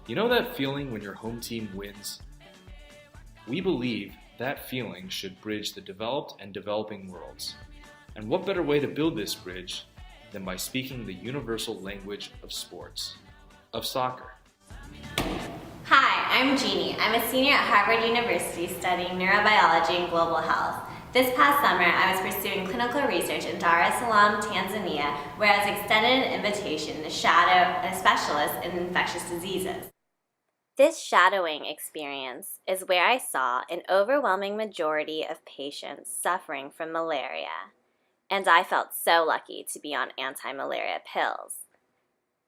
You know that feeling when your home team wins? We believe that feeling should bridge the developed and developing worlds. And what better way to build this bridge than by speaking the universal language of sports, of soccer. Hi, I'm Jeannie. I'm a senior at Harvard University studying neurobiology and global health. This past summer, I was pursuing clinical research in Dar es Salaam, Tanzania, where I was extended an invitation to shadow a specialist in infectious diseases. This shadowing experience is where I saw an overwhelming majority of patients suffering from malaria, and I felt so lucky to be on anti-malaria pills.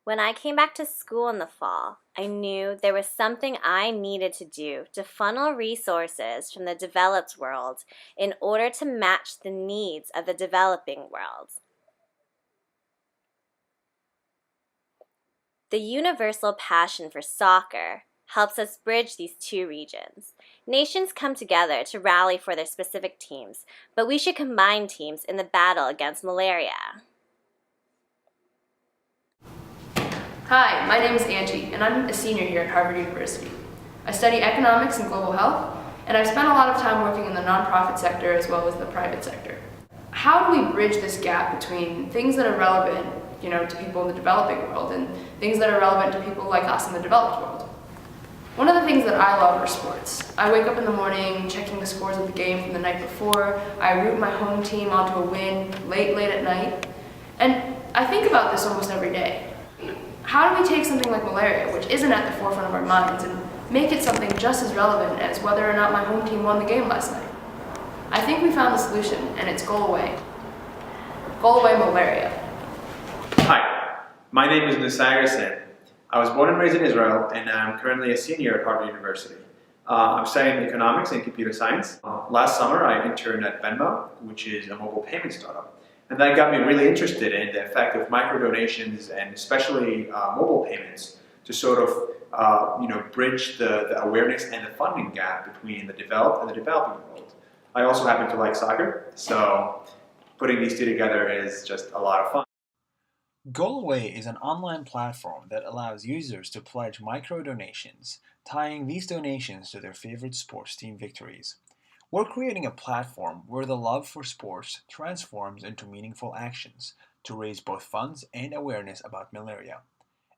When I came back to school in the fall, I knew there was something I needed to do to funnel resources from the developed world in order to match the needs of the developing world. The universal passion for soccer helps us bridge these two regions. Nations come together to rally for their specific teams, but we should combine teams in the battle against malaria. Hi, my name is Angie, and I'm a senior here at Harvard University. I study economics and global health, and I've spent a lot of time working in the nonprofit sector as well as the private sector. How do we bridge this gap between things that are relevant, to people in the developing world and things that are relevant to people like us in the developed world? One of the things that I love are sports. I wake up in the morning checking the scores of the game from the night before. I root my home team onto a win late at night. And I think about this almost every day. How do we take something like malaria, which isn't at the forefront of our minds, and make it something just as relevant as whether or not my home team won the game last night? I think we found the solution, and it's GoalAway. GoalAway Malaria. Hi, my name is Nusair Sen. I was born and raised in Israel, and I'm currently a senior at Harvard University. I'm studying economics and computer science. Last summer, I interned at Venmo, which is a mobile payment startup. And that got me really interested in the effect of microdonations and especially mobile payments to sort of bridge the awareness and the funding gap between the developed and the developing world. I also happen to like soccer, so putting these two together is just a lot of fun. GoalAway is an online platform that allows users to pledge micro-donations, tying these donations to their favorite sports team victories. We're creating a platform where the love for sports transforms into meaningful actions to raise both funds and awareness about malaria.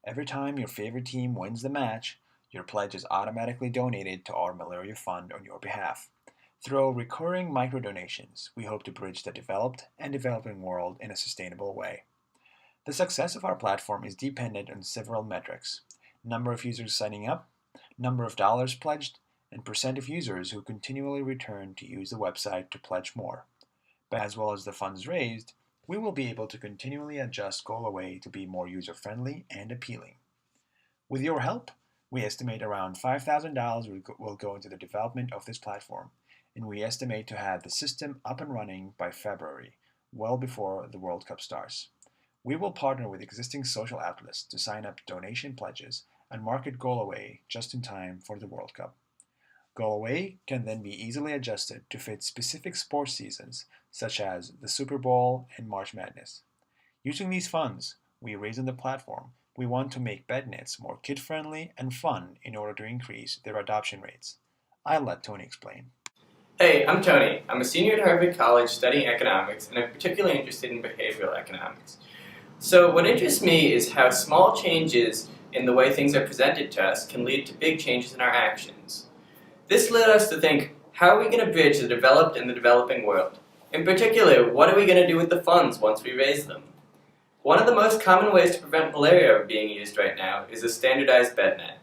Every time your favorite team wins the match, your pledge is automatically donated to our malaria fund on your behalf. Through recurring micro-donations, we hope to bridge the developed and developing world in a sustainable way. The success of our platform is dependent on several metrics: number of users signing up, number of dollars pledged, and percent of users who continually return to use the website to pledge more. As well as the funds raised, we will be able to continually adjust GoalAway to be more user-friendly and appealing. With your help, we estimate around $5,000 will go into the development of this platform, and we estimate to have the system up and running by February, well before the World Cup starts. We will partner with existing social outlets to sign up donation pledges and market GoalAway just in time for the World Cup. GoalAway can then be easily adjusted to fit specific sports seasons, such as the Super Bowl and March Madness. Using these funds we raise on the platform, we want to make bednets more kid-friendly and fun in order to increase their adoption rates. I'll let Tony explain. Hey, I'm Tony. I'm a senior at Harvard College studying economics, and I'm particularly interested in behavioral economics. So what interests me is how small changes in the way things are presented to us can lead to big changes in our actions. This led us to think, how are we going to bridge the developed and the developing world? In particular, what are we going to do with the funds once we raise them? One of the most common ways to prevent malaria being used right now is a standardized bed net.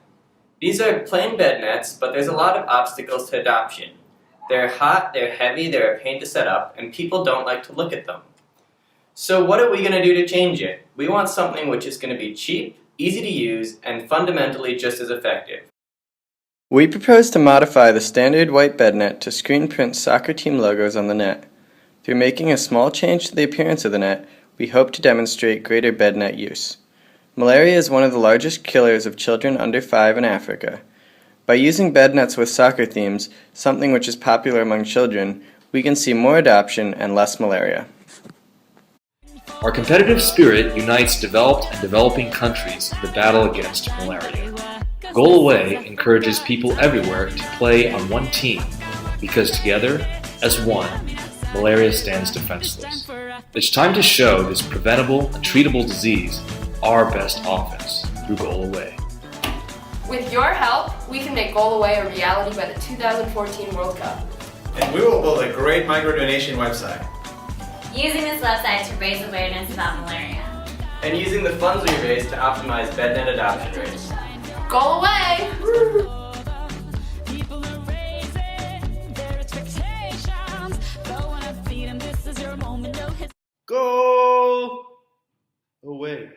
These are plain bed nets, but there's a lot of obstacles to adoption. They're hot, they're heavy, they're a pain to set up, and people don't like to look at them. So what are we going to do to change it? We want something which is going to be cheap, easy to use, and fundamentally just as effective. We propose to modify the standard white bed net to screen print soccer team logos on the net. Through making a small change to the appearance of the net, we hope to demonstrate greater bed net use. Malaria is one of the largest killers of children under 5 in Africa. By using bed nets with soccer themes, something which is popular among children, we can see more adoption and less malaria. Our competitive spirit unites developed and developing countries in the battle against malaria. GoalAway encourages people everywhere to play on one team because together, as one, malaria stands defenseless. It's time to show this preventable and treatable disease our best offense through GoalAway. With your help, we can make GoalAway a reality by the 2014 World Cup. And we will build a great microdonation website. Using this website to raise awareness about malaria. And using the funds we raise to optimize BedNet adoption rates. GoalAway! Go away.